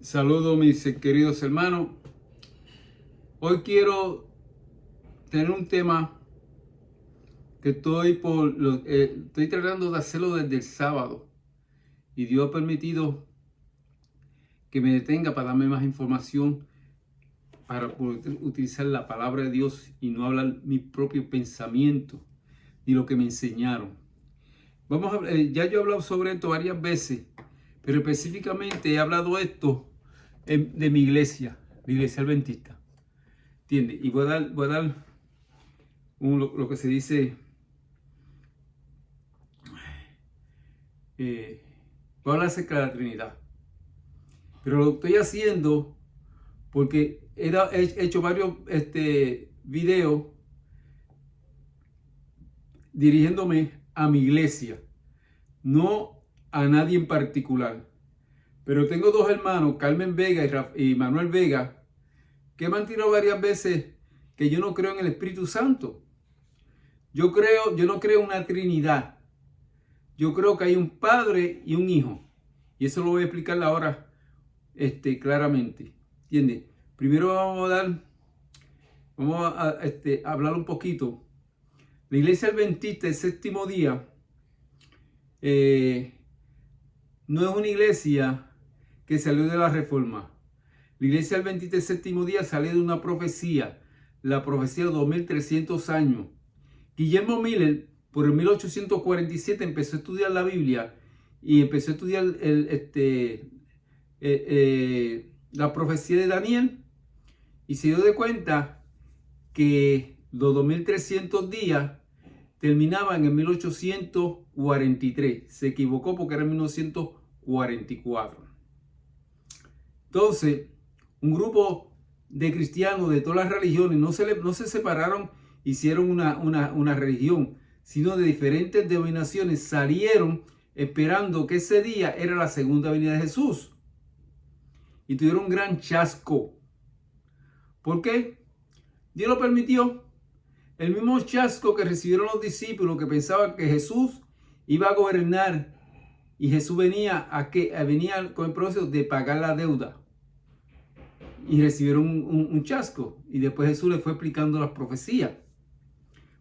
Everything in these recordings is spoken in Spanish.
Saludos mis queridos hermanos. Hoy quiero tener un tema que estoy tratando de hacerlo desde el sábado y Dios ha permitido que me detenga para darme más información para poder utilizar la palabra de Dios y no hablar mi propio pensamiento ni lo que me enseñaron. Ya yo he hablado sobre esto varias veces, pero específicamente he hablado esto de mi iglesia, la iglesia adventista. ¿Entiendes? Y voy a dar lo que se dice, voy a hablar acerca de la Trinidad. Pero lo estoy haciendo porque he hecho varios videos dirigiéndome a mi iglesia, no a nadie en particular. Pero tengo dos hermanos, Carmen Vega y Manuel Vega, que me han tirado varias veces que yo no creo en el Espíritu Santo. Yo no creo en una Trinidad. Yo creo que hay un Padre y un Hijo. Y eso lo voy a explicar ahora claramente. ¿Entiendes? Primero vamos a hablar un poquito. La iglesia adventista del séptimo día no es una iglesia que salió de la Reforma. La iglesia adventista del séptimo día salió de una profecía, la profecía de 2300 años. Guillermo Miller, por el 1847, empezó a estudiar la Biblia y empezó a estudiar la profecía de Daniel y se dio de cuenta que los 2300 días terminaban en 1843. Se equivocó porque era en 1944. Entonces, un grupo de cristianos de todas las religiones no se separaron, hicieron una religión, sino de diferentes denominaciones salieron esperando que ese día era la segunda venida de Jesús. Y tuvieron un gran chasco. ¿Por qué? Dios lo permitió. El mismo chasco que recibieron los discípulos que pensaban que Jesús iba a gobernar y Jesús venía con el propósito de pagar la deuda. Y recibieron un chasco. Y después Jesús les fue explicando las profecías.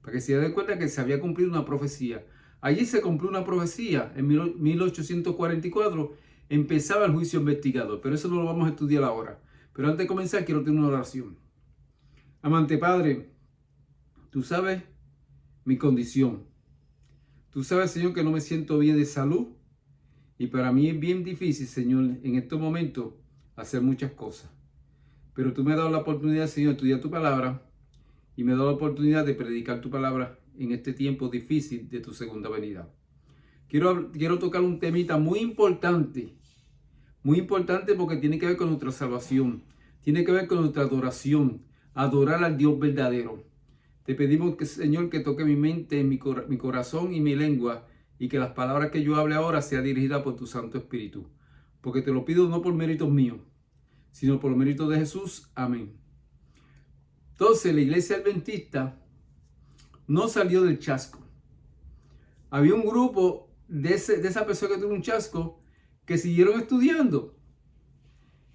Para que se den cuenta que se había cumplido una profecía. Allí se cumplió una profecía. En 1844 empezaba el juicio investigador. Pero eso no lo vamos a estudiar ahora. Pero antes de comenzar quiero tener una oración. Amante Padre, tú sabes mi condición. Tú sabes, Señor, que no me siento bien de salud. Y para mí es bien difícil, Señor, en estos momentos hacer muchas cosas. Pero tú me has dado la oportunidad, Señor, de estudiar tu palabra y me has dado la oportunidad de predicar tu palabra en este tiempo difícil de tu segunda venida. Quiero tocar un temita muy importante porque tiene que ver con nuestra salvación, tiene que ver con nuestra adoración, adorar al Dios verdadero. Te pedimos, Señor, que toque mi mente, mi corazón y mi lengua y que las palabras que yo hable ahora sean dirigidas por tu Santo Espíritu. Porque te lo pido no por méritos míos, sino por los méritos de Jesús. Amén. Entonces la iglesia adventista no salió del chasco. Había un grupo de esa persona que tuvo un chasco que siguieron estudiando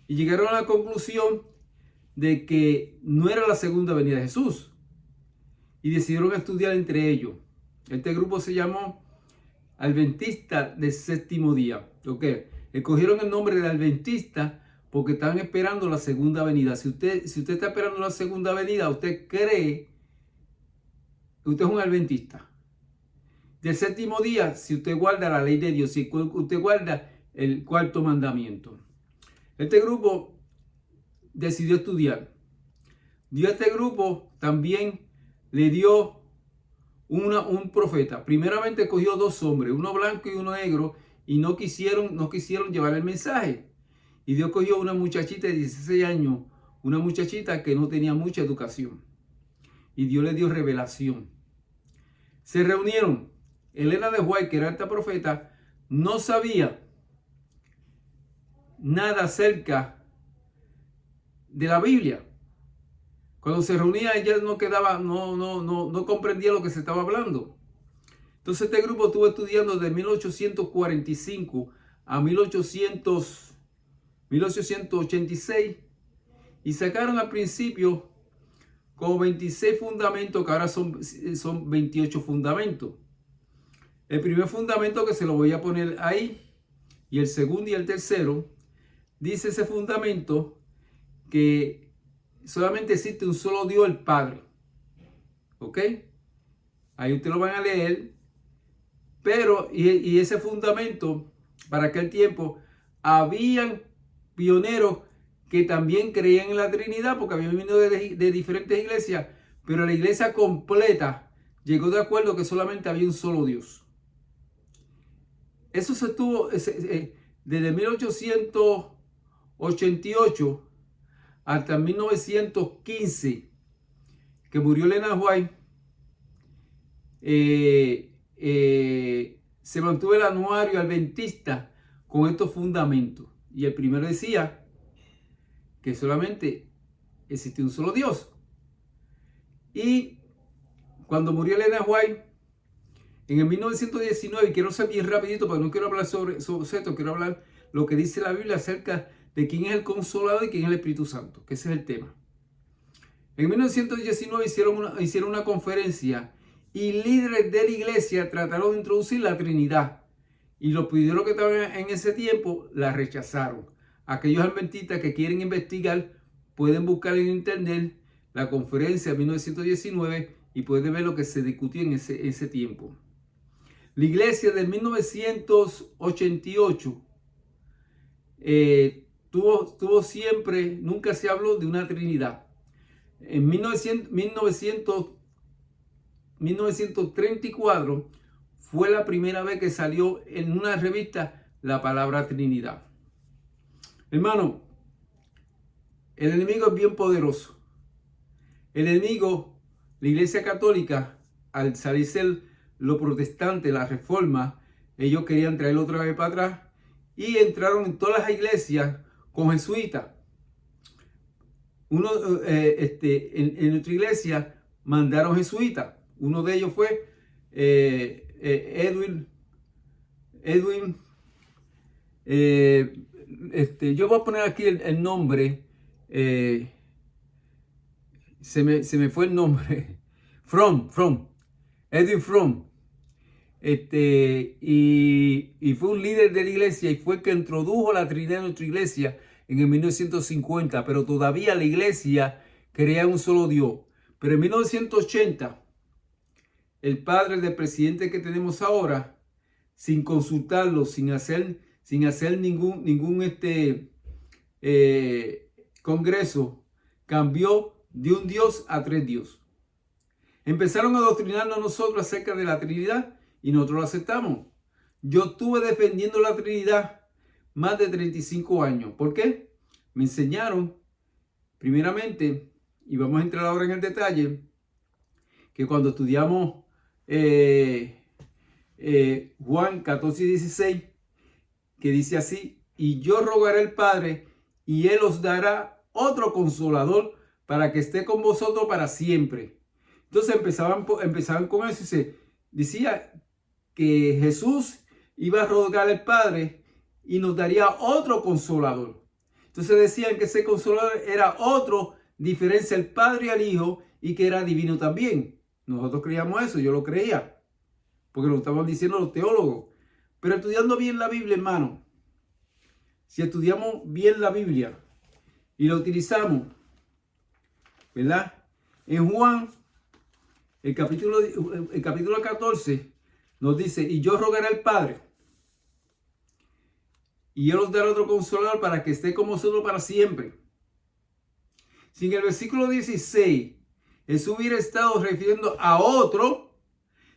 y llegaron a la conclusión de que no era la segunda venida de Jesús y decidieron estudiar entre ellos. Este grupo se llamó Adventista del séptimo día. Escogieron el nombre de Adventista porque están esperando la segunda venida. Si usted está esperando la segunda venida, usted cree que usted es un adventista. Del séptimo día, si usted guarda la ley de Dios, si usted guarda el cuarto mandamiento. Este grupo decidió estudiar. Dios a este grupo también le dio un profeta. Primeramente escogió dos hombres, uno blanco y uno negro, y no quisieron llevar el mensaje. Y Dios cogió una muchachita de 16 años, una muchachita que no tenía mucha educación. Y Dios le dio revelación. Se reunieron. Elena de White, que era esta profeta, no sabía nada acerca de la Biblia. Cuando se reunía ella no comprendía lo que se estaba hablando. Entonces este grupo estuvo estudiando de 1845 a 1800 1886, y sacaron al principio como 26 fundamentos, que ahora son 28 fundamentos. El primer fundamento, que se lo voy a poner ahí, y el segundo y el tercero, dice ese fundamento que solamente existe un solo Dios, el Padre. ¿Ok? Ahí ustedes lo van a leer. Pero, y ese fundamento, para aquel tiempo, habían pioneros que también creían en la Trinidad, porque habían venido de diferentes iglesias, pero la iglesia completa llegó de acuerdo que solamente había un solo Dios. Eso se estuvo desde 1888 hasta 1915, que murió Elena White. Se mantuvo el anuario adventista con estos fundamentos. Y el primero decía que solamente existe un solo Dios. Y cuando murió Elena White, en el 1919, y quiero ser bien rapidito porque no quiero hablar sobre esto, quiero hablar lo que dice la Biblia acerca de quién es el Consolador y quién es el Espíritu Santo, que ese es el tema. En 1919 hicieron una conferencia y líderes de la iglesia trataron de introducir la Trinidad. Y los pioneros que estaban en ese tiempo la rechazaron. Aquellos adventistas que quieren investigar pueden buscar en internet la conferencia de 1919 y pueden ver lo que se discutió en ese tiempo. La iglesia de 1988 tuvo siempre, nunca se habló de una Trinidad. En 1934 fue la primera vez que salió en una revista la palabra Trinidad. Hermano, el enemigo es bien poderoso. El enemigo, la Iglesia Católica, al salirse los protestantes, la Reforma, ellos querían traerlo otra vez para atrás y entraron en todas las iglesias con jesuitas. En nuestra iglesia mandaron jesuitas. Uno de ellos fue Edwin. Yo voy a poner aquí el nombre. Se me fue el nombre. Edwin Fromm. Y fue un líder de la iglesia y fue el que introdujo la Trinidad en nuestra iglesia en el 1950. Pero todavía la iglesia creía un solo Dios. Pero en 1980, el padre del presidente que tenemos ahora, sin consultarlo, sin hacer ningún congreso, cambió de un Dios a 3 dioses. Empezaron a adoctrinarnos a nosotros acerca de la Trinidad y nosotros lo aceptamos. Yo estuve defendiendo la Trinidad más de 35 años. ¿Por qué? Me enseñaron, primeramente, y vamos a entrar ahora en el detalle, que cuando estudiamos Juan 14 y 16, que dice así: y yo rogaré al Padre, y Él os dará otro Consolador para que esté con vosotros para siempre. Entonces empezaban con eso y decía que Jesús iba a rogar al Padre y nos daría otro Consolador. Entonces decían que ese Consolador era otro, diferencia al Padre y al Hijo, y que era divino también. Nosotros creíamos eso, yo lo creía, porque lo estaban diciendo los teólogos. Pero estudiando bien la Biblia, hermano, si estudiamos bien la Biblia y la utilizamos, ¿verdad? En Juan, el capítulo 14, nos dice: y yo rogaré al Padre, y Él os dará otro Consolador para que esté con vosotros para siempre. Si en el versículo 16 Jesús hubiera estado refiriendo a otro,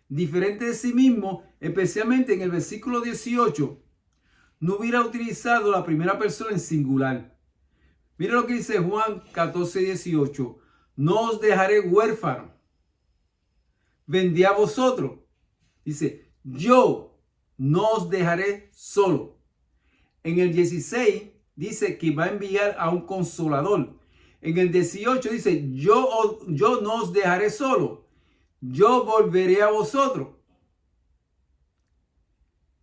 diferente de sí mismo, especialmente en el versículo 18, no hubiera utilizado la primera persona en singular. Mira lo que dice Juan 14, 18. No os dejaré huérfano, vendré a vosotros. Dice, yo no os dejaré solo. En el 16 dice que va a enviar a un Consolador. En el 18 dice, yo no os dejaré solo, yo volveré a vosotros.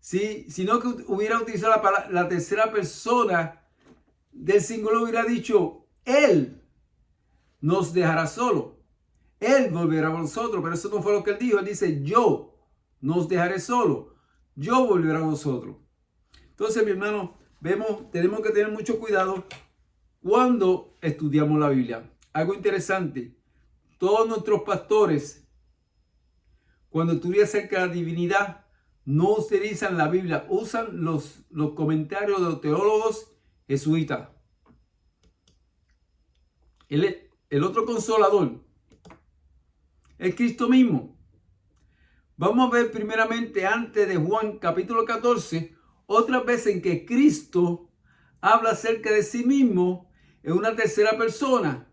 Si no que hubiera utilizado la tercera persona del singular hubiera dicho, Él nos dejará solo. Él volverá a vosotros, pero eso no fue lo que Él dijo. Él dice, yo nos dejaré solo. Yo volveré a vosotros. Entonces, mi hermano, tenemos que tener mucho cuidado cuando estudiamos la Biblia. Algo interesante, todos nuestros pastores, cuando estudian acerca de la divinidad, no utilizan la Biblia, usan los comentarios de los teólogos jesuitas. El otro consolador es Cristo mismo. Vamos a ver primeramente antes de Juan capítulo 14, otras veces en que Cristo habla acerca de sí mismo en una tercera persona.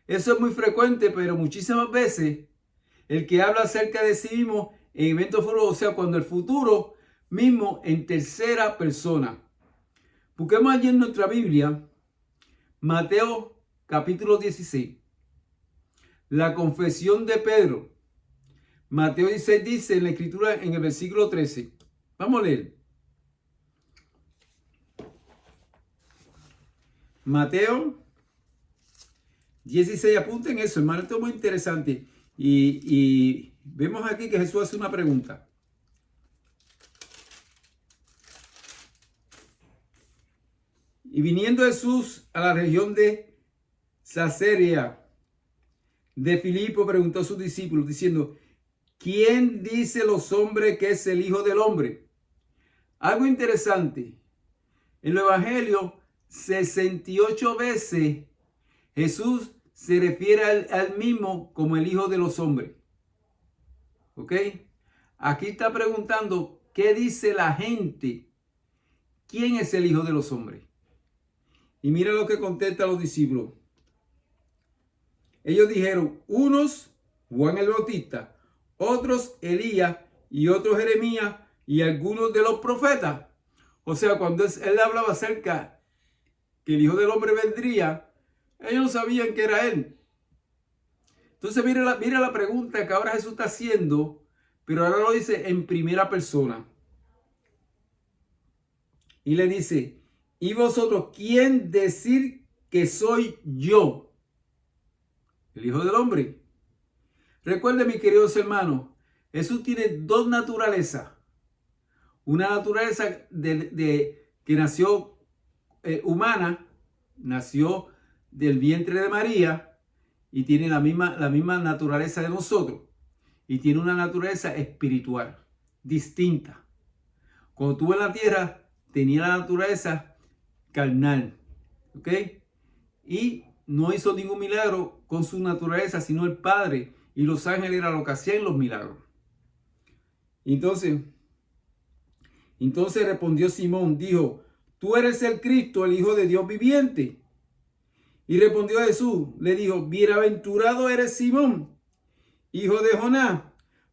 Eso es muy frecuente, pero muchísimas veces el que habla acerca de sí mismo en eventos futuros, o sea, cuando el futuro mismo en tercera persona. Busquemos allí en nuestra Biblia, Mateo capítulo 16. La confesión de Pedro. Mateo 16 dice en la escritura en el versículo 13. Vamos a leer. Mateo 16, apunten eso, hermano, esto es muy interesante. Y vemos aquí que Jesús hace una pregunta. Y viniendo Jesús a la región de Cesarea de Filipo, preguntó a sus discípulos diciendo, ¿quién dice los hombres que es el Hijo del Hombre? Algo interesante. En el Evangelio, 68 veces Jesús se refiere al mismo como el Hijo de los hombres. ¿Ok? Aquí está preguntando, ¿qué dice la gente? ¿Quién es el Hijo de los hombres? Y mira lo que contestan los discípulos. Ellos dijeron, unos Juan el Bautista, otros Elías y otros Jeremías y algunos de los profetas. O sea, cuando él hablaba acerca que el Hijo del Hombre vendría, ellos no sabían que era Él. Entonces mira la pregunta que ahora Jesús está haciendo, pero ahora lo dice en primera persona. Y le dice, ¿y vosotros quién decir que soy yo? El Hijo del Hombre. Recuerden, mis queridos hermanos, Jesús tiene dos naturalezas. Una naturaleza que nació humana, nació del vientre de María y tiene la misma naturaleza de nosotros. Y tiene una naturaleza espiritual, distinta. Cuando estuvo en la tierra, tenía la naturaleza carnal. ¿Ok? Y no hizo ningún milagro con su naturaleza, sino el Padre y los ángeles eran los que hacían los milagros. Entonces respondió Simón, dijo, tú eres el Cristo, el Hijo de Dios viviente. Y respondió Jesús, le dijo, bienaventurado eres Simón, hijo de Jonás,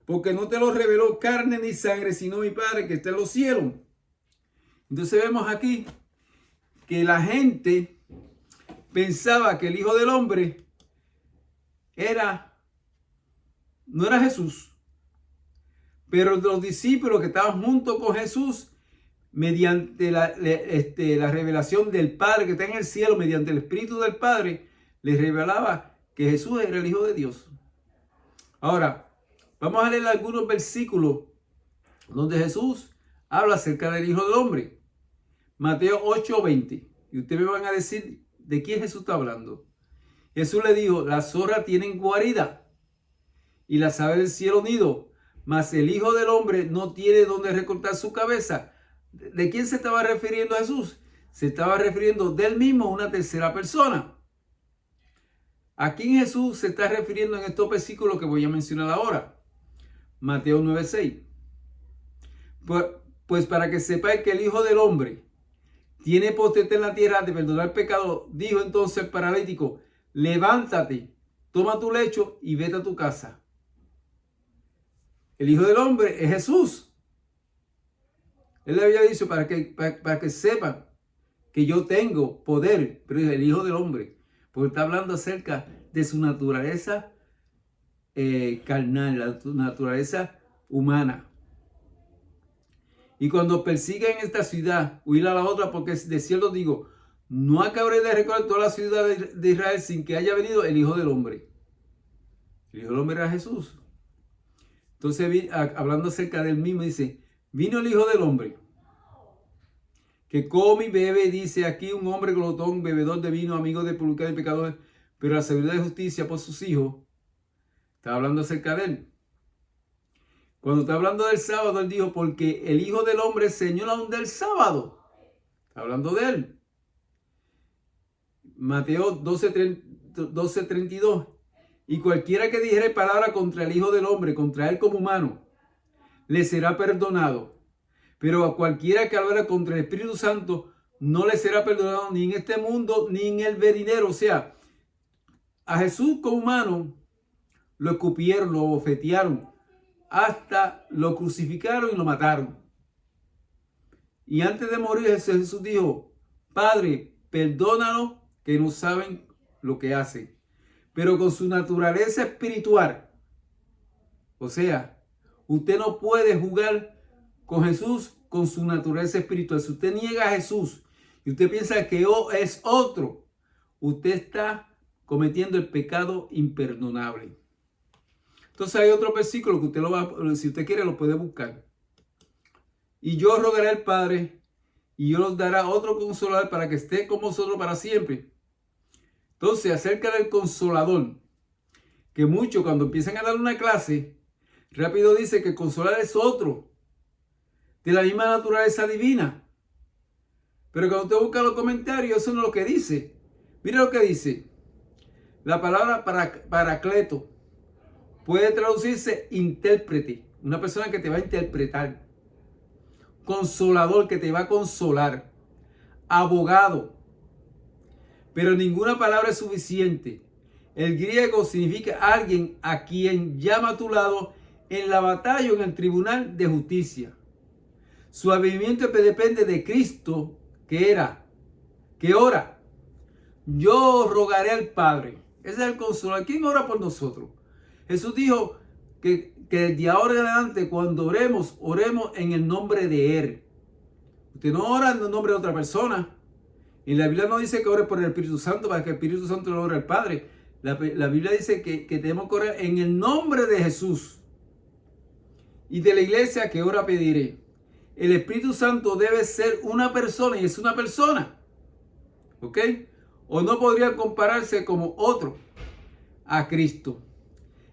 porque no te lo reveló carne ni sangre, sino mi Padre que está en los cielos. Entonces vemos aquí que la gente pensaba que el Hijo del Hombre no era Jesús. Pero los discípulos que estaban junto con Jesús, mediante la revelación del Padre que está en el cielo, mediante el Espíritu del Padre, les revelaba que Jesús era el Hijo de Dios. Ahora, vamos a leer algunos versículos donde Jesús habla acerca del Hijo del Hombre. Mateo 8:20. Y ustedes me van a decir de quién Jesús está hablando. Jesús le dijo, las zorras tienen guarida y las aves del cielo nido, mas el Hijo del Hombre no tiene donde recortar su cabeza. ¿De quién se estaba refiriendo Jesús? Se estaba refiriendo del mismo a una tercera persona. ¿A quién Jesús se está refiriendo en estos versículos que voy a mencionar ahora? Mateo 9:6. Pues para que sepáis que el Hijo del Hombre tiene potestad en la tierra de perdonar pecado, dijo entonces el paralítico, levántate, toma tu lecho y vete a tu casa. El Hijo del Hombre es Jesús. Él le había dicho para que sepan que yo tengo poder, pero es el Hijo del Hombre, porque está hablando acerca de su naturaleza carnal, la naturaleza humana. Y cuando persiguen esta ciudad, huir a la otra, porque de cierto digo, no acabaré de recorrer toda la ciudad de Israel sin que haya venido el Hijo del Hombre. El Hijo del Hombre era Jesús. Entonces, hablando acerca del mismo, dice, vino el Hijo del Hombre, que come y bebe, dice aquí un hombre glotón, bebedor de vino, amigo de publicanos y pecadores, pero la seguridad de justicia por sus hijos. Está hablando acerca de él. Cuando está hablando del sábado, él dijo, porque el Hijo del Hombre es Señor aún del sábado. Está hablando de él. Mateo 12:32. Y cualquiera que dijere palabra contra el Hijo del Hombre, contra él como humano, le será perdonado. Pero a cualquiera que hablara contra el Espíritu Santo, no le será perdonado ni en este mundo, ni en el venidero. O sea, a Jesús como humano lo escupieron, lo bofetearon, hasta lo crucificaron y lo mataron. Y antes de morir Jesús dijo, Padre, perdónalos que no saben lo que hacen. Pero con su naturaleza espiritual, o sea, usted no puede jugar con Jesús con su naturaleza espiritual. Si usted niega a Jesús y usted piensa que es otro, usted está cometiendo el pecado imperdonable. Entonces hay otro versículo que usted si usted quiere lo puede buscar. Y yo rogaré al Padre y yo os dará otro consolador para que esté con vosotros para siempre. Entonces, acerca del consolador, que muchos cuando empiezan a dar una clase, rápido dice que el consolador es otro, de la misma naturaleza divina. Pero cuando usted busca los comentarios, eso no es lo que dice. Mira lo que dice. La palabra paracleto puede traducirse intérprete, una persona que te va a interpretar. Consolador, que te va a consolar. Abogado. Pero ninguna palabra es suficiente. El griego significa alguien a quien llama a tu lado en la batalla o en el tribunal de justicia. Su avivamiento depende de Cristo, que ora. Yo rogaré al Padre. Ese es el consolador. ¿Quién ora por nosotros? Jesús dijo que desde ahora en adelante, cuando oremos en el nombre de Él. Usted no ora en el nombre de otra persona. Y la Biblia no dice que ore por el Espíritu Santo para que el Espíritu Santo lo ore al Padre. La Biblia dice que tenemos que orar en el nombre de Jesús. Y de la iglesia que ora pediré. El Espíritu Santo debe ser una persona y es una persona. ¿Ok? O no podría compararse como otro a Cristo.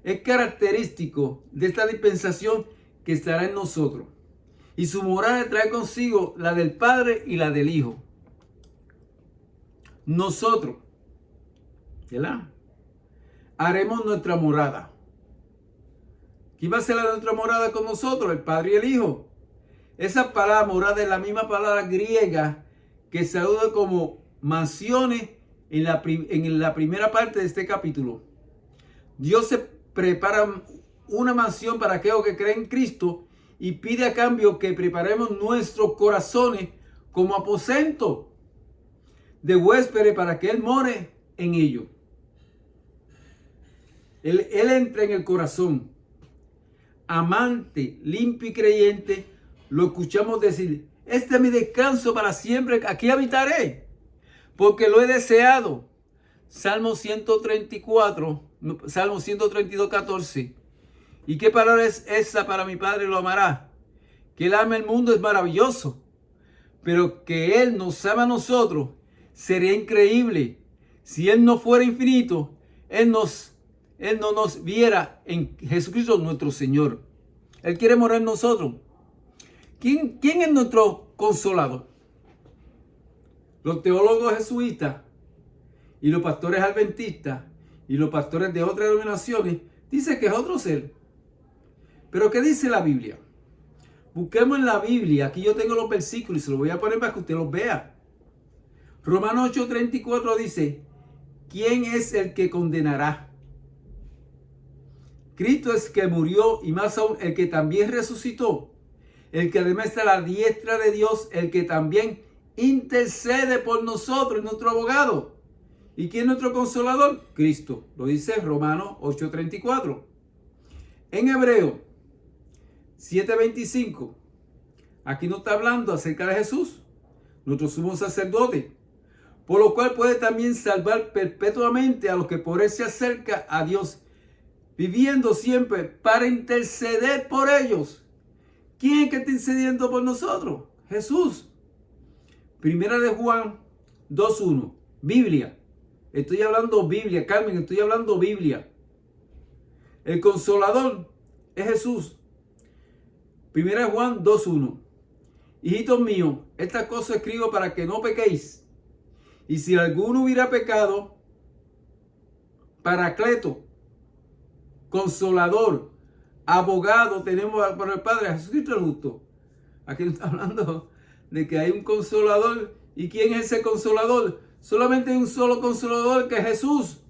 Es característico de esta dispensación que estará en nosotros. Y su morada trae consigo la del Padre y la del Hijo. Nosotros, ¿verdad?, haremos nuestra morada. ¿Quién va a ser nuestra morada con nosotros? El Padre y el Hijo. Esa palabra morada es la misma palabra griega que se alude como mansiones en la primera parte de este capítulo. Dios se prepara una mansión para aquellos que creen en Cristo y pide a cambio que preparemos nuestros corazones como aposento de huéspedes para que Él more en ellos. Él entra en el corazón. Amante, limpio y creyente, lo escuchamos decir, este es mi descanso para siempre, aquí habitaré, porque lo he deseado. Salmo 132, 14. ¿Y qué palabra es esa para mi Padre? Lo amará. Que Él ama el mundo es maravilloso, pero que Él nos ama a nosotros sería increíble. Si Él no fuera infinito, Él no nos viera en Jesucristo nuestro Señor. Él quiere morar en nosotros. ¿Quién es nuestro consolador? Los teólogos jesuitas y los pastores adventistas y los pastores de otras denominaciones dicen que es otro ser. Pero ¿qué dice la Biblia? Busquemos en la Biblia. Aquí yo tengo los versículos y se los voy a poner para que usted los vea. Romanos 8:34 dice, ¿quién es el que condenará? Cristo es el que murió y más aún el que también resucitó. El que además está a la diestra de Dios, el que también intercede por nosotros, nuestro abogado. ¿Y quién es nuestro consolador? Cristo. Lo dice Romanos 8:34. En Hebreo 7:25. Aquí no está hablando acerca de Jesús, nuestro sumo sacerdote. por lo cual puede también salvar perpetuamente a los que por él se acercan a Dios, viviendo siempre para interceder por ellos. ¿Quién es que está intercediendo por nosotros? Jesús. Primera de Juan 2:1. Biblia. Estoy hablando Biblia, Carmen, estoy hablando Biblia. El Consolador es Jesús. Primera de Juan 2:1. Hijitos míos, estas cosas escribo para que no pequéis. Y si alguno hubiera pecado, Paracleto, Consolador, abogado tenemos para el Padre, Jesucristo el justo. Aquí no está hablando de que hay un consolador. ¿Y quién es ese consolador? Solamente hay un solo consolador, que es Jesús.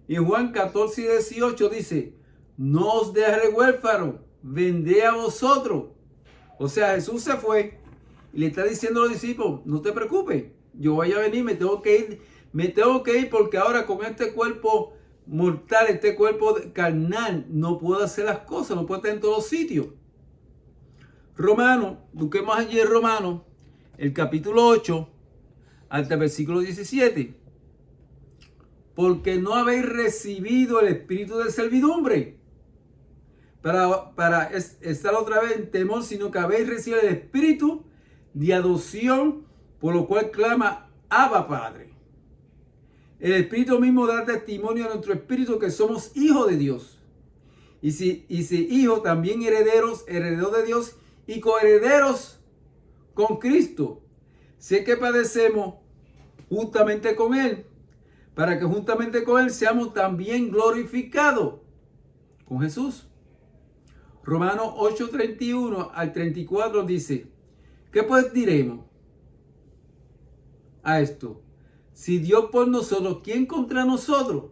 Y en Juan 14:18 dice: no os dejaré huérfano, vendré a vosotros. O sea, Jesús se fue y le está diciendo a los discípulos: no te preocupes, yo voy a venir, me tengo que ir porque ahora con este cuerpo mortal, este cuerpo carnal, no puedo hacer las cosas, no puedo estar en todos los sitios. Romanos, busquemos allí en Romanos, el capítulo 8, hasta el versículo 17. Porque no habéis recibido el espíritu de servidumbre para estar otra vez en temor, sino que habéis recibido el espíritu de adopción, por lo cual clama: Abba, Padre. El Espíritu mismo da testimonio a nuestro espíritu que somos hijos de Dios. Y si hijos, también herederos de Dios y coherederos con Cristo. Si es que padecemos juntamente con Él, para que juntamente con Él seamos también glorificados con Jesús. Romanos 8:31 al 34 dice: ¿qué pues diremos a esto? Si Dios por nosotros, ¿quién contra nosotros?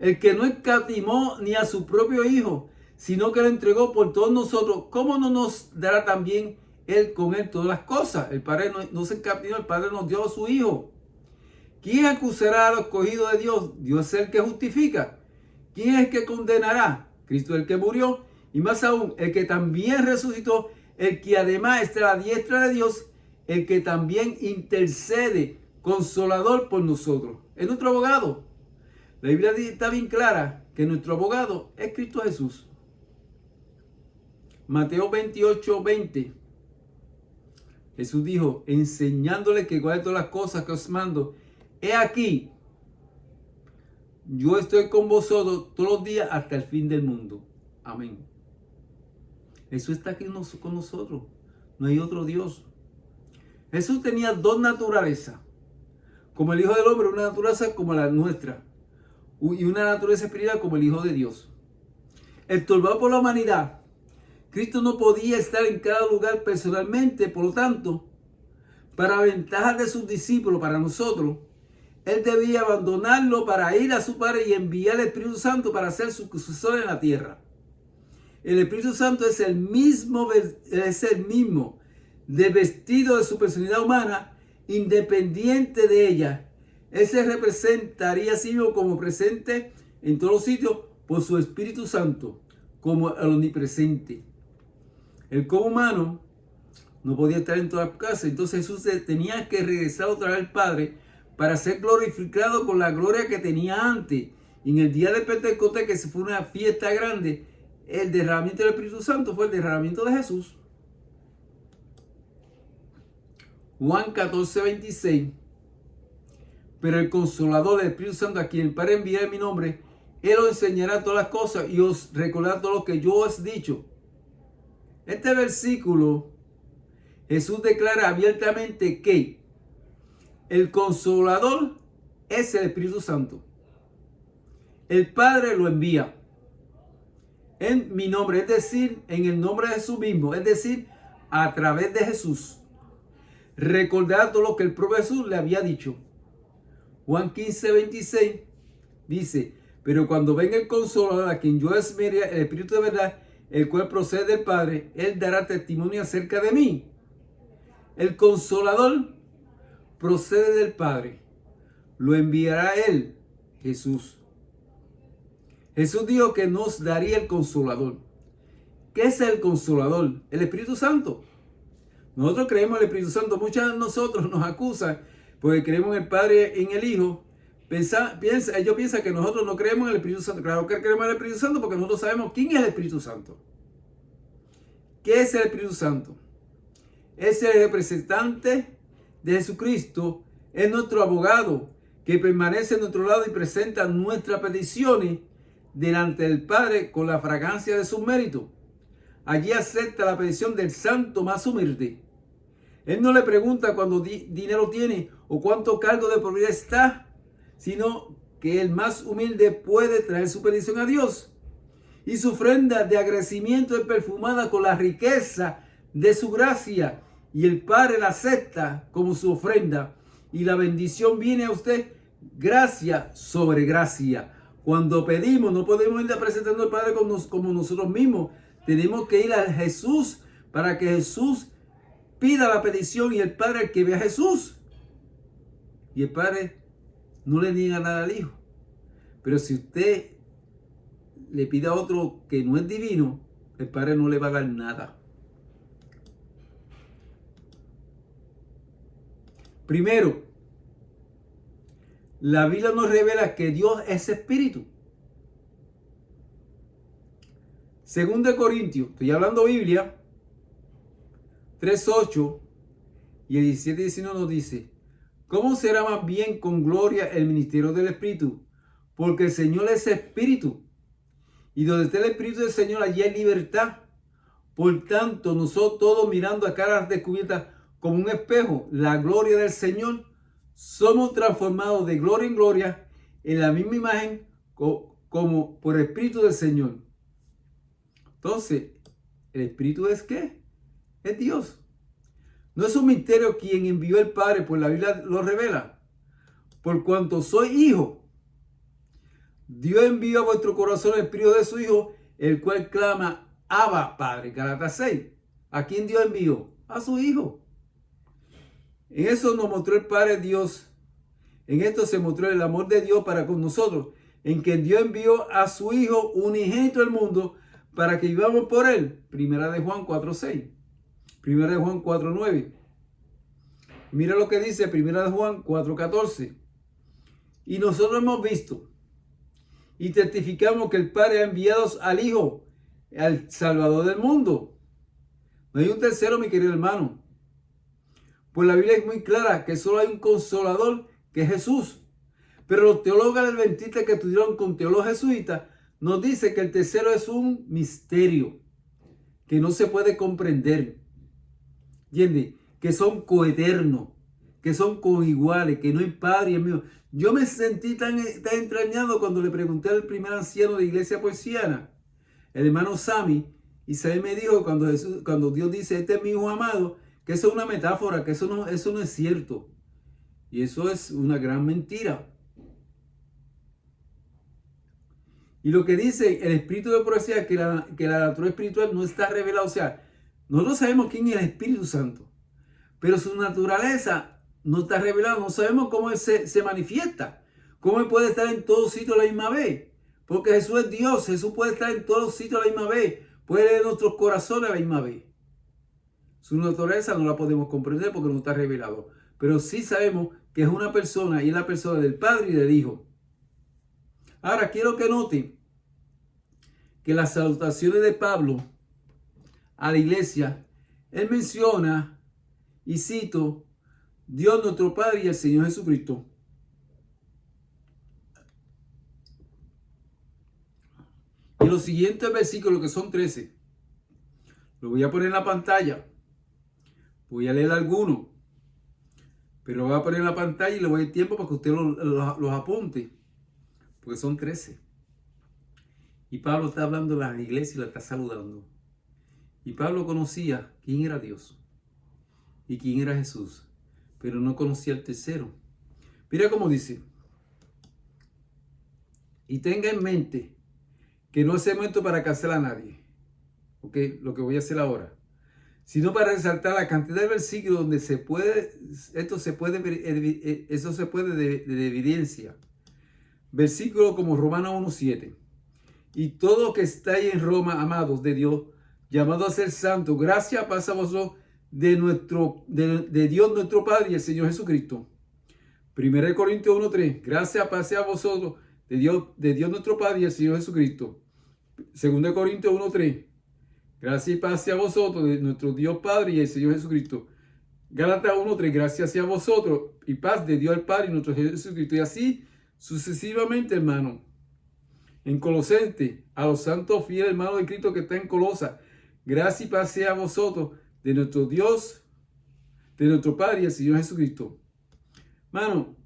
El que no escatimó ni a su propio Hijo, sino que lo entregó por todos nosotros, ¿cómo no nos dará también Él con Él todas las cosas? El Padre no se escatimó, el Padre nos dio a su Hijo. ¿Quién acusará a los escogidos de Dios? Dios es el que justifica. ¿Quién es el que condenará? Cristo es el que murió, y más aún, el que también resucitó, el que además está a la diestra de Dios, el que también intercede, consolador por nosotros. Es nuestro abogado. La Biblia está bien clara que nuestro abogado es Cristo Jesús. Mateo 28:20. Jesús dijo: enseñándole que guarde todas las cosas que os mando. He aquí, yo estoy con vosotros todos los días hasta el fin del mundo. Amén. Jesús está aquí con nosotros. No hay otro Dios. Jesús tenía dos naturalezas. Como el Hijo del Hombre, una naturaleza como la nuestra. Y una naturaleza espiritual como el Hijo de Dios. Estorbado por la humanidad, Cristo no podía estar en cada lugar personalmente. Por lo tanto, para ventaja de sus discípulos, para nosotros, Él debía abandonarlo para ir a su Padre y enviar el Espíritu Santo para ser su sucesor en la tierra. El Espíritu Santo es el mismo desvestido de su personalidad humana, independiente de ella. Él se representaría a sí mismo como presente en todos los sitios por su Espíritu Santo, como el omnipresente. Él como humano no podía estar en todas las casas, entonces Jesús tenía que regresar otra vez al Padre para ser glorificado con la gloria que tenía antes. Y en el día de Pentecostés, que se fue una fiesta grande, el derramamiento del Espíritu Santo fue el derramamiento de Jesús. Juan 14:26. Pero el Consolador, el Espíritu Santo, a quien el Padre enviará en mi nombre, Él os enseñará todas las cosas y os recordará todo lo que yo os he dicho. Este versículo, Jesús declara abiertamente que el Consolador es el Espíritu Santo. El Padre lo envía en mi nombre, es decir, en el nombre de Jesús mismo, es decir, a través de Jesús. Recordar todo lo que el propio Jesús le había dicho. Juan 15:26 dice: pero cuando venga el Consolador, a quien yo enviaré, el Espíritu de verdad, el cual procede del Padre, Él dará testimonio acerca de mí. El Consolador procede del Padre. Lo enviará Él, Jesús. Jesús dijo que nos daría el Consolador. ¿Qué es el Consolador? El Espíritu Santo. Nosotros creemos en el Espíritu Santo. Muchos de nosotros nos acusan porque creemos en el Padre y en el Hijo, ellos piensan que nosotros no creemos en el Espíritu Santo. Claro que creemos en el Espíritu Santo porque nosotros sabemos quién es el Espíritu Santo. ¿Qué es el Espíritu Santo? Es el representante de Jesucristo, es nuestro abogado que permanece a nuestro lado y presenta nuestras peticiones delante del Padre con la fragancia de sus méritos. Allí acepta la petición del santo más humilde. Él no le pregunta cuánto dinero tiene o cuánto cargo de por vida está, sino que el más humilde puede traer su petición a Dios. Y su ofrenda de agradecimiento es perfumada con la riqueza de su gracia. Y el Padre la acepta como su ofrenda. Y la bendición viene a usted gracia sobre gracia. Cuando pedimos, no podemos ir presentando al Padre como nosotros mismos. Tenemos que ir a Jesús para que Jesús pida la petición y el Padre que ve a Jesús. Y el Padre no le niega nada al Hijo. Pero si usted le pide a otro que no es divino, el Padre no le va a dar nada. Primero, la Biblia nos revela que Dios es espíritu. 2 Corintios, estoy hablando Biblia, 3:8 y el 17:19 nos dice: ¿cómo será más bien con gloria el ministerio del Espíritu? Porque el Señor es espíritu. Y donde está el Espíritu del Señor, allí hay libertad. Por tanto, nosotros todos mirando a caras descubiertas como un espejo la gloria del Señor, somos transformados de gloria en gloria en la misma imagen como por el Espíritu del Señor. Entonces, ¿el Espíritu es qué? Es Dios. No es un misterio quien envió el Padre, pues la Biblia lo revela. Por cuanto soy hijo, Dios envió a vuestro corazón el Espíritu de su Hijo, el cual clama: Abba, Padre. Gálatas 6. ¿A quién Dios envió? A su Hijo. En eso nos mostró el Padre Dios. En esto se mostró el amor de Dios para con nosotros, en que Dios envió a su Hijo unigénito al mundo para que vivamos por él. Primera de Juan 4:6. Primera de Juan 4:9. Mira lo que dice Primera de Juan 4:14. Y nosotros hemos visto y testificamos que el Padre ha enviado al Hijo, al Salvador del mundo. No hay un tercero, mi querido hermano. Pues la Biblia es muy clara que solo hay un consolador, que es Jesús. Pero los teólogos adventistas que estudiaron con teólogos jesuitas nos dicen que el tercero es un misterio que no se puede comprender. ¿Entiendes? Que son coeternos, que son coiguales, que no hay padre y amigo. Yo me sentí tan entrañado cuando le pregunté al primer anciano de la iglesia porciana, el hermano Sammy, y Sammy me dijo cuando Dios dice: este es mi hijo amado, que eso es una metáfora, que eso no es cierto. Y eso es una gran mentira. Y lo que dice el espíritu de profecía es que la naturaleza espiritual no está revelada. O sea, nosotros sabemos quién es el Espíritu Santo, pero su naturaleza no está revelada. No sabemos cómo él se manifiesta, cómo él puede estar en todos sitios a la misma vez. Porque Jesús es Dios, Jesús puede estar en todos sitios a la misma vez, puede leer nuestros corazones a la misma vez. Su naturaleza no la podemos comprender porque no está revelado. Pero sí sabemos que es una persona y es la persona del Padre y del Hijo. Ahora quiero que noten que las salutaciones de Pablo a la iglesia, él menciona, y cito: Dios nuestro Padre y el Señor Jesucristo. Y los siguientes versículos, que son 13, los voy a poner en la pantalla. Voy a leer algunos, pero lo voy a poner en la pantalla y le voy a dar tiempo para que usted los apunte, porque son 13. Y Pablo está hablando a la iglesia y la está saludando. Y Pablo conocía quién era Dios y quién era Jesús, pero no conocía el tercero. Mira cómo dice: y tenga en mente que no es el momento para cansar a nadie, ¿ok? Lo que voy a hacer ahora, sino para resaltar la cantidad de versículos donde eso se puede de evidencia. Versículos como Romanos 1:7. Y todo que estáis en Roma, amados de Dios, llamados a ser santos, gracia pasa a vosotros de Dios nuestro Padre y el Señor Jesucristo. 1 Corintios 1:3. Gracias paz sea a vosotros de Dios nuestro Padre y el Señor Jesucristo. 2 Corintios 1:3. Gracias y paz sea a vosotros de nuestro Dios Padre y el Señor Jesucristo. Gálatas 1:3. Gracias sea a vosotros y paz de Dios el Padre y nuestro Jesucristo. Y así sucesivamente, hermano. En Colosenses, a los santos fieles hermanos de Cristo que están en Colosa. Gracias y paz sea a vosotros de nuestro Dios, de nuestro Padre y el Señor Jesucristo. Hermano,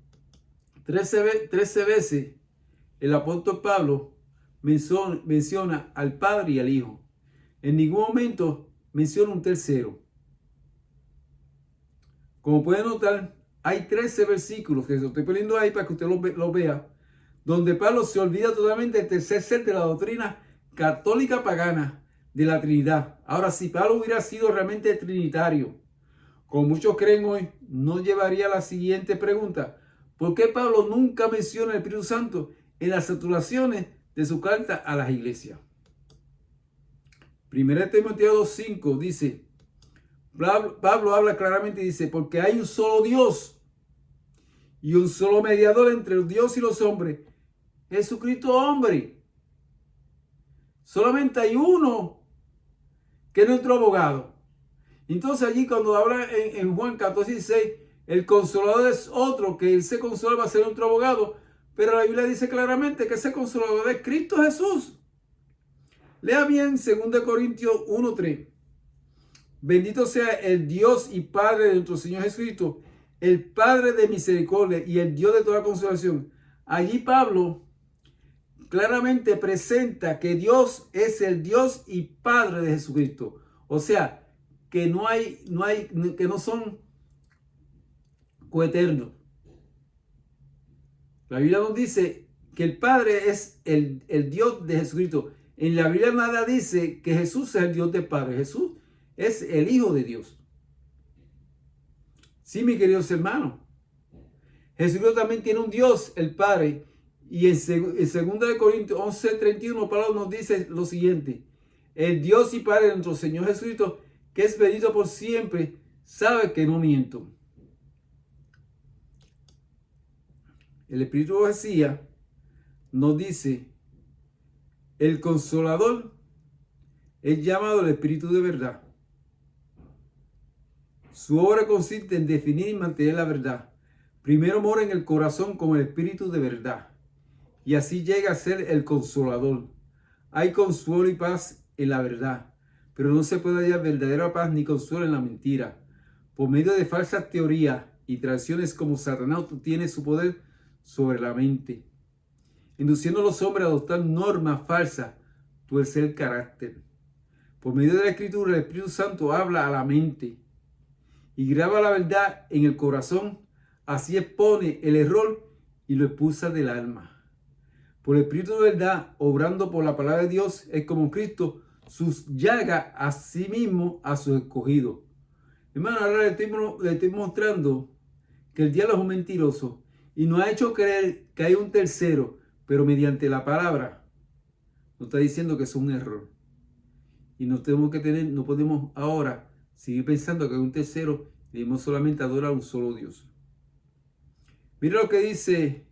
13 veces el apóstol Pablo menciona al Padre y al Hijo. En ningún momento menciona un tercero. Como pueden notar, hay 13 versículos que estoy poniendo ahí para que usted lo vea, donde Pablo se olvida totalmente del tercer ser de la doctrina católica pagana de la Trinidad. Ahora, si Pablo hubiera sido realmente trinitario, como muchos creen hoy, no llevaría a la siguiente pregunta: ¿por qué Pablo nunca menciona el Espíritu Santo en las saturaciones de su carta a las iglesias? 1 Timoteo 2:5 dice, Pablo habla claramente y dice, porque hay un solo Dios y un solo mediador entre Dios y los hombres, Jesucristo hombre. Solamente hay uno que es nuestro abogado. Entonces allí cuando habla en Juan 14:16, el consolador es otro, que ese consolador va a ser nuestro abogado, pero la Biblia dice claramente que ese consolador es Cristo Jesús. Lea bien 2 Corintios 1:3. Bendito sea el Dios y Padre de nuestro Señor Jesucristo, el Padre de misericordia y el Dios de toda consolación. Allí Pablo claramente presenta que Dios es el Dios y Padre de Jesucristo. O sea, que que no son coeternos. La Biblia nos dice que el Padre es el Dios de Jesucristo. En la Biblia nada dice que Jesús es el Dios del Padre. Jesús es el Hijo de Dios. Sí, mis queridos hermanos. Jesucristo también tiene un Dios, el Padre. Y en 2 Corintios 11:31, Pablo nos dice lo siguiente: el Dios y Padre de nuestro Señor Jesucristo, que es bendito por siempre, sabe que no miento. El Espíritu de Profecía nos dice: el Consolador es llamado el Espíritu de verdad. Su obra consiste en definir y mantener la verdad. Primero mora en el corazón como el Espíritu de verdad, y así llega a ser el Consolador. Hay consuelo y paz en la verdad, pero no se puede hallar verdadera paz ni consuelo en la mentira. Por medio de falsas teorías y tradiciones como Satanás tiene su poder sobre la mente, induciendo a los hombres a adoptar normas falsas, tuerce el carácter. Por medio de la Escritura, el Espíritu Santo habla a la mente y graba la verdad en el corazón, así expone el error y lo expulsa del alma. Por el Espíritu de verdad, obrando por la palabra de Dios, es como Cristo sus llaga a sí mismo a sus escogidos. Hermano, ahora le estoy mostrando que el diablo es un mentiroso y nos ha hecho creer que hay un tercero, pero mediante la palabra nos está diciendo que es un error. Y no podemos ahora seguir pensando que hay un tercero, debemos solamente adorar a un solo Dios. Mira lo que dice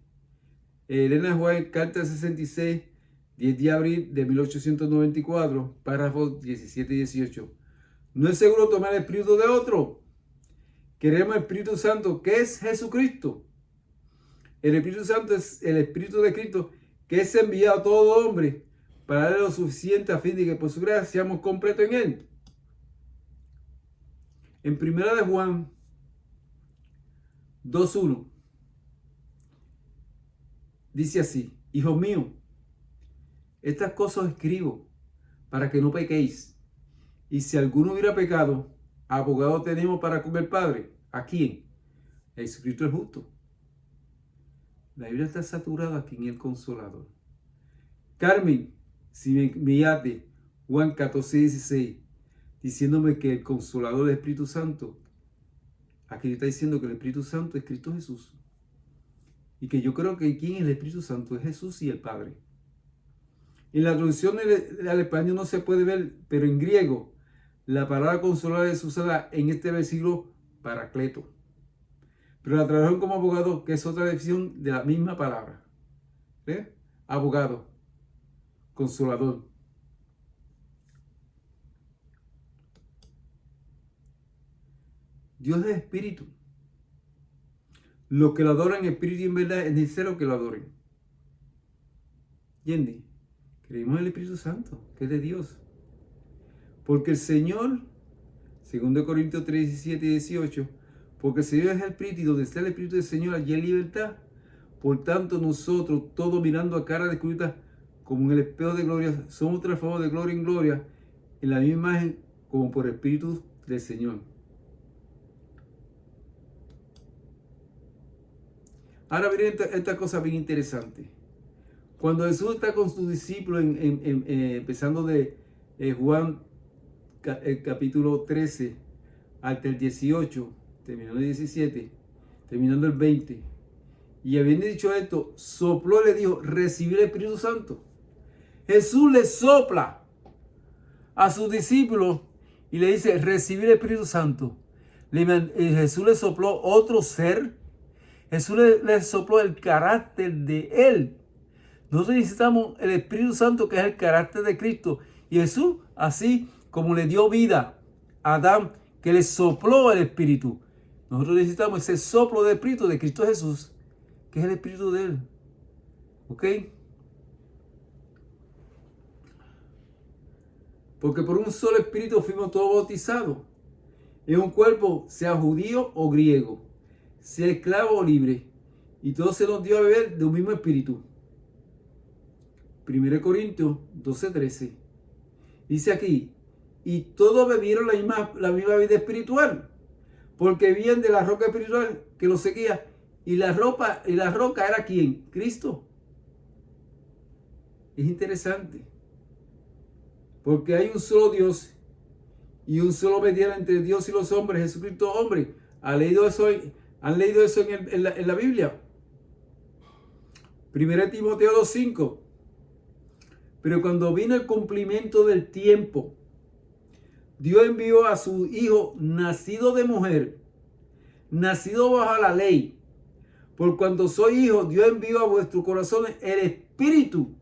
Elena White, carta 66, 10 de abril de 1894, párrafos 17 y 18. No es seguro tomar el espíritu de otro. Queremos el Espíritu Santo, que es Jesucristo. El Espíritu Santo es el Espíritu de Cristo, que es enviado a todo hombre para darle lo suficiente a fin de que por su gracia seamos completos en Él. En 1 de Juan 2:1 dice así: hijos míos, estas cosas escribo para que no pequéis. Y si alguno hubiera pecado, abogado tenemos para con el Padre. ¿A quién? A Jesucristo el justo. La Biblia está saturada aquí en el Consolador. Carmen, si me enviaste Juan 14:16, diciéndome que el Consolador del Espíritu Santo, aquí está diciendo que el Espíritu Santo es Cristo Jesús. Y que yo creo que ¿quién es el Espíritu Santo? Es Jesús y el Padre. En la traducción al español no se puede ver, pero en griego la palabra consolador es usada en este versículo paracleto. Pero la tradujeron como abogado, que es otra definición de la misma palabra. ¿Ve? Abogado, consolador. Dios es espíritu. Los que lo adoran en espíritu y en verdad es necesario que lo adoren. ¿Entiendes? Creemos en el Espíritu Santo, que es de Dios. Porque el Señor, 2 Corintios 3, 17 y 18, porque el Señor es el Espíritu y donde está el Espíritu del Señor, allí hay libertad. Por tanto, nosotros, todos mirando a cara descubierta, como en el espejo de gloria, somos transformados de gloria en gloria, en la misma imagen, como por el Espíritu del Señor. Ahora miren esta cosa bien interesante. Cuando Jesús está con sus discípulos, empezando de Juan capítulo 13 hasta el 18, terminando el 17, terminando el 20, y habiendo dicho esto, sopló y le dijo, recibir el Espíritu Santo. Jesús le sopla a sus discípulos y le dice, recibir el Espíritu Santo. Jesús le sopló otro ser. Jesús le sopló el carácter de Él. Nosotros necesitamos el Espíritu Santo, que es el carácter de Cristo. Y Jesús, así como le dio vida a Adán, que le sopló el Espíritu, nosotros necesitamos ese soplo de Espíritu de Cristo Jesús, que es el Espíritu de Él. ¿Ok? Porque por un solo Espíritu fuimos todos bautizados en un cuerpo, sea judío o griego, sea esclavo o libre, y todo se nos dio a beber de un mismo Espíritu. 1 Corintios 12:13. Dice aquí, y todos bebieron la misma vida espiritual, porque vivían de la roca espiritual que los seguía. Y la roca era ¿quién? Cristo. Es interesante, porque hay un solo Dios y un solo mediador entre Dios y los hombres, Jesucristo hombre. ¿Han leído eso en la Biblia? 1 Timoteo 2:5. Pero cuando vino el cumplimiento del tiempo, Dios envió a su Hijo, nacido de mujer, nacido bajo la ley. Por cuanto soy hijo, Dios envió a vuestros corazones el Espíritu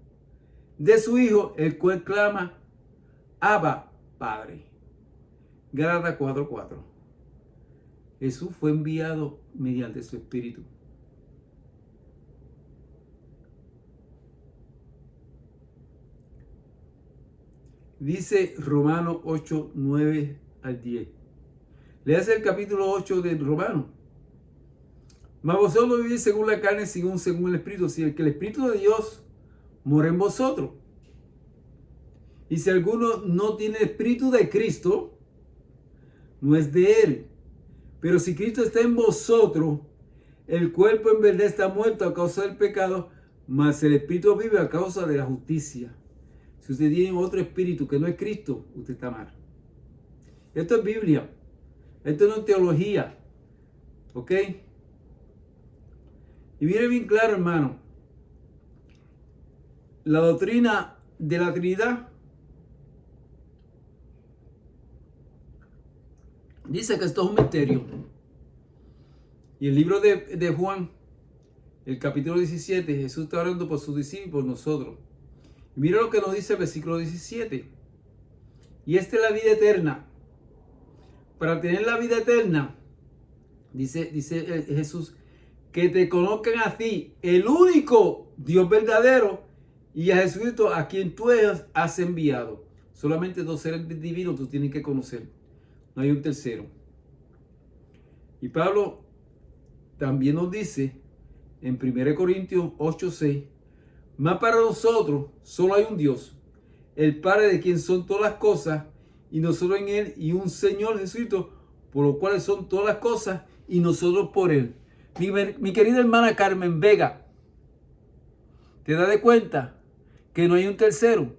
de su Hijo, el cual clama, Abba, Padre. Gálatas 4:4. Jesús fue enviado mediante su Espíritu. Dice Romanos 8, 9 al 10. Léase el capítulo 8 de Romanos. Mas vosotros vivís según la carne, según el Espíritu. Si el Espíritu de Dios mora en vosotros. Y si alguno no tiene el Espíritu de Cristo, no es de él. Pero si Cristo está en vosotros, el cuerpo en verdad está muerto a causa del pecado, mas el Espíritu vive a causa de la justicia. Si usted tiene otro espíritu que no es Cristo, usted está mal. Esto es Biblia. Esto no es teología. ¿Ok? Y mire bien claro, hermano. La doctrina de la Trinidad dice que esto es un misterio. Y el libro de Juan, el capítulo 17, Jesús está orando por sus discípulos y por nosotros. Y mira lo que nos dice el versículo 17. Y esta es la vida eterna. Para tener la vida eterna, dice Jesús, que te conozcan a ti, el único Dios verdadero, y a Jesucristo a quien tú has enviado. Solamente dos seres divinos tú tienes que conocer. No hay un tercero. Y Pablo también nos dice en 1 Corintios 8:6, mas para nosotros solo hay un Dios, el Padre de quien son todas las cosas, y nosotros en Él, y un Señor Jesucristo, por lo cual son todas las cosas, y nosotros por Él. Mi querida hermana Carmen Vega, ¿te das de cuenta que no hay un tercero?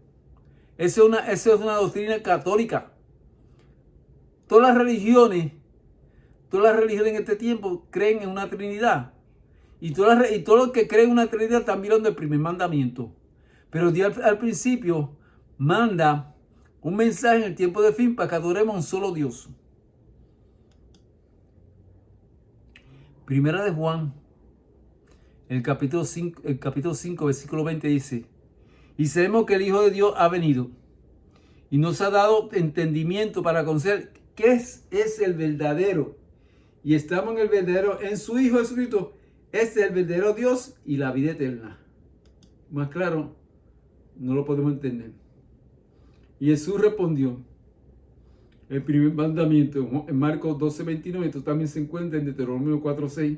Esa es una doctrina católica. Todas las religiones en este tiempo creen en una Trinidad. Y todos los que creen en una Trinidad están mirando el primer mandamiento. Pero Dios al principio manda un mensaje en el tiempo de fin para que adoremos a un solo Dios. Primera de Juan, el capítulo 5, versículo 20 dice: y sabemos que el Hijo de Dios ha venido y nos ha dado entendimiento para conocer qué es el verdadero. Y estamos en el verdadero, en su Hijo Jesucristo. Este es el verdadero Dios y la vida eterna. Más claro, no lo podemos entender. Y Jesús respondió: el primer mandamiento, en Marcos 12:29, esto también se encuentra en Deuteronomio 4:6.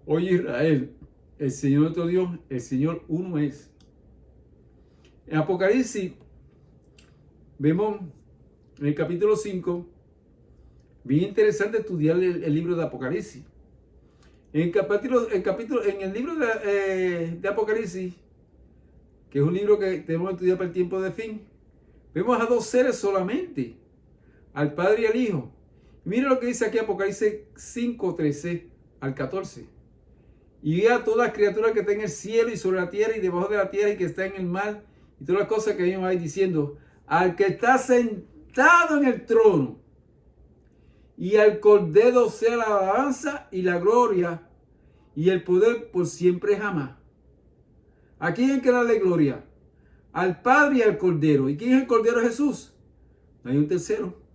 Oye Israel, el Señor nuestro Dios, el Señor uno es. En Apocalipsis, vemos en el capítulo 5, bien interesante estudiar el libro de Apocalipsis. En el libro de Apocalipsis, que es un libro que tenemos que estudiar para el tiempo de fin, vemos a dos seres solamente, al Padre y al Hijo. Mira lo que dice aquí Apocalipsis 5:13 al 14. Y vi a todas las criaturas que están en el cielo y sobre la tierra y debajo de la tierra y que están en el mar y todas las cosas que ellos hay diciendo: al que está sentado en el trono y al Cordero sea la alabanza y la gloria y el poder por siempre jamás. ¿A quién hay que darle gloria? Al Padre y al Cordero. ¿Y quién es el Cordero? Jesús. No hay un tercero.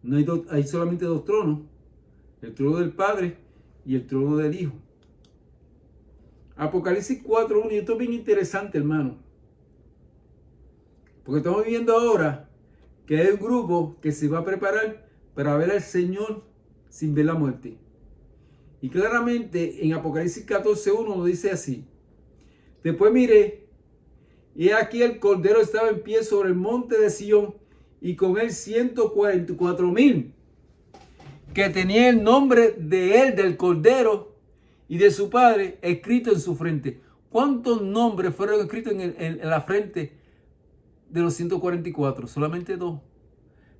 No hay, hay solamente dos tronos: el trono del Padre y el trono del Hijo. Apocalipsis 4:1, y esto es bien interesante, hermano, porque estamos viendo ahora que hay un grupo que se va a preparar para ver al Señor sin ver la muerte. Y claramente en Apocalipsis 14:1 lo dice así: después miré, y aquí el Cordero estaba en pie sobre el monte de Sión, y con él 144,000, que tenía el nombre de él, del Cordero, y de su Padre, escrito en su frente. ¿Cuántos nombres fueron escritos en la frente de los 144? Solamente dos.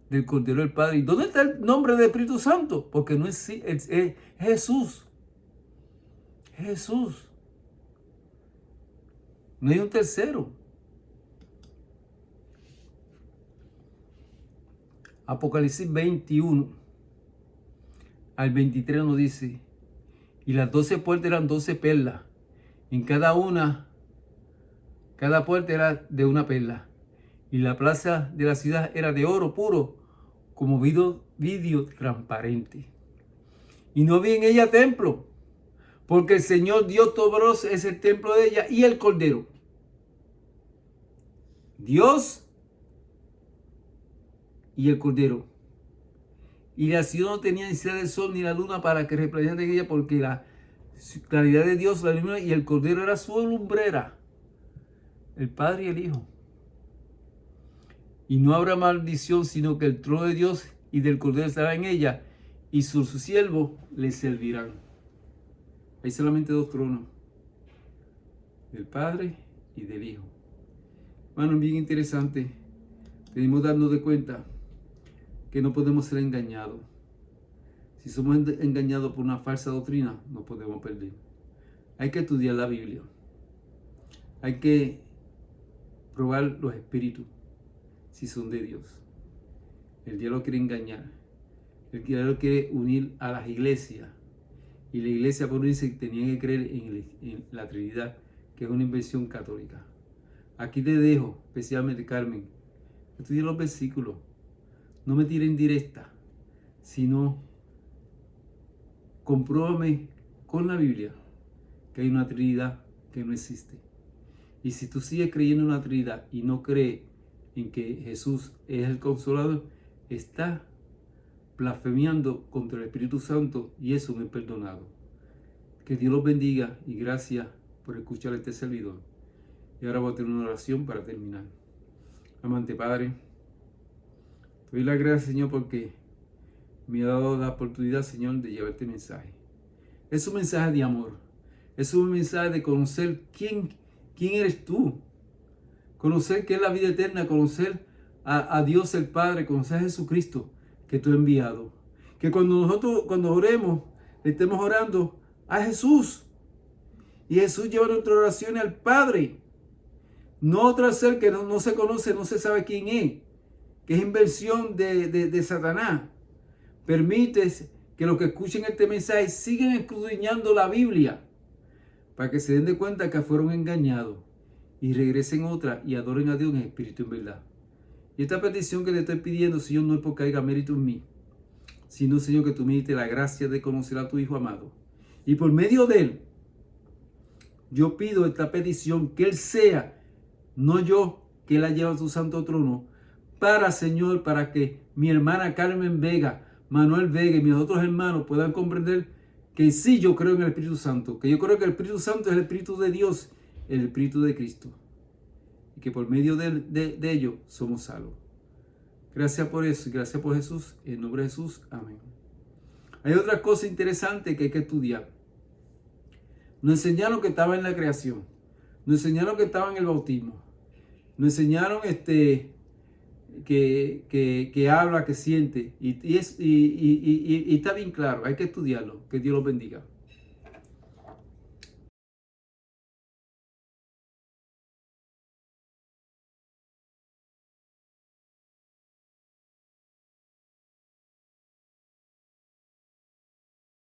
Del Cordero del Padre. ¿Y dónde está el nombre del Espíritu Santo? Porque no es Jesús. Jesús. No hay un tercero. Apocalipsis 21 al 23 nos dice: y las 12 puertas eran 12 perlas. En cada puerta era de una perla. Y la plaza de la ciudad era de oro puro, como vidrio transparente. Y no había en ella templo, porque el Señor Dios Todopoderoso es el templo de ella y el Cordero. Dios y el Cordero. Y la ciudad no tenía ni siquiera el sol ni la luna para que resplandeciera en ella, porque la claridad de Dios la ilumina, y el Cordero era su lumbrera. El Padre y el Hijo. Y no habrá maldición, sino que el trono de Dios y del Cordero estará en ella, y sus siervos le servirán. Hay solamente dos tronos: del Padre y del Hijo. Bueno, bien interesante. Tenemos que darnos de cuenta que no podemos ser engañados. Si somos engañados por una falsa doctrina, no podemos perder. Hay que estudiar la Biblia. Hay que probar los espíritus, si son de Dios. El diablo quiere engañar. El diablo quiere unir a las iglesias. Y la iglesia por unirse tenía que creer en la Trinidad, que es una invención católica. Aquí te dejo, especialmente Carmen, estudia los versículos. No me tiren directa, sino compruébame con la Biblia que hay una Trinidad que no existe. Y si tú sigues creyendo en una Trinidad y no crees en que Jesús es el Consolador, estás blasfemiando contra el Espíritu Santo, y eso no es perdonado. Que Dios los bendiga y gracias por escuchar este servidor. Y ahora voy a tener una oración para terminar. Amante Padre, te doy las gracias, Señor, porque me ha dado la oportunidad, Señor, de llevar este mensaje. Es un mensaje de amor. Es un mensaje de conocer quién eres tú. Conocer qué es la vida eterna. Conocer a Dios el Padre. Conocer a Jesucristo que tú has enviado. Que cuando oremos, le estemos orando a Jesús. Y Jesús lleva nuestras oraciones al Padre. No otro ser que no se conoce, no se sabe quién es. Que es inversión de Satanás. Permites que los que escuchen este mensaje sigan escudriñando la Biblia para que se den de cuenta que fueron engañados y regresen otra y adoren a Dios en espíritu y en verdad. Y esta petición que te estoy pidiendo, Señor, no es porque haya mérito en mí, sino, Señor, que tú me diste la gracia de conocer a tu Hijo amado. Y por medio de Él, yo pido esta petición, que Él sea, no yo, que Él la lleve a su santo trono, para, Señor, para que mi hermana Carmen Vega, Manuel Vega y mis otros hermanos puedan comprender que sí, yo creo en el Espíritu Santo, que yo creo que el Espíritu Santo es el Espíritu de Dios, el Espíritu de Cristo, y que por medio de ello somos salvos. Gracias por eso y gracias por Jesús. En nombre de Jesús, amén. Hay otra cosa interesante que hay que estudiar. Nos enseñaron que estaba en la creación, nos enseñaron que estaba en el bautismo, nos enseñaron que habla, que siente, y está bien claro, hay que estudiarlo. Que Dios los bendiga.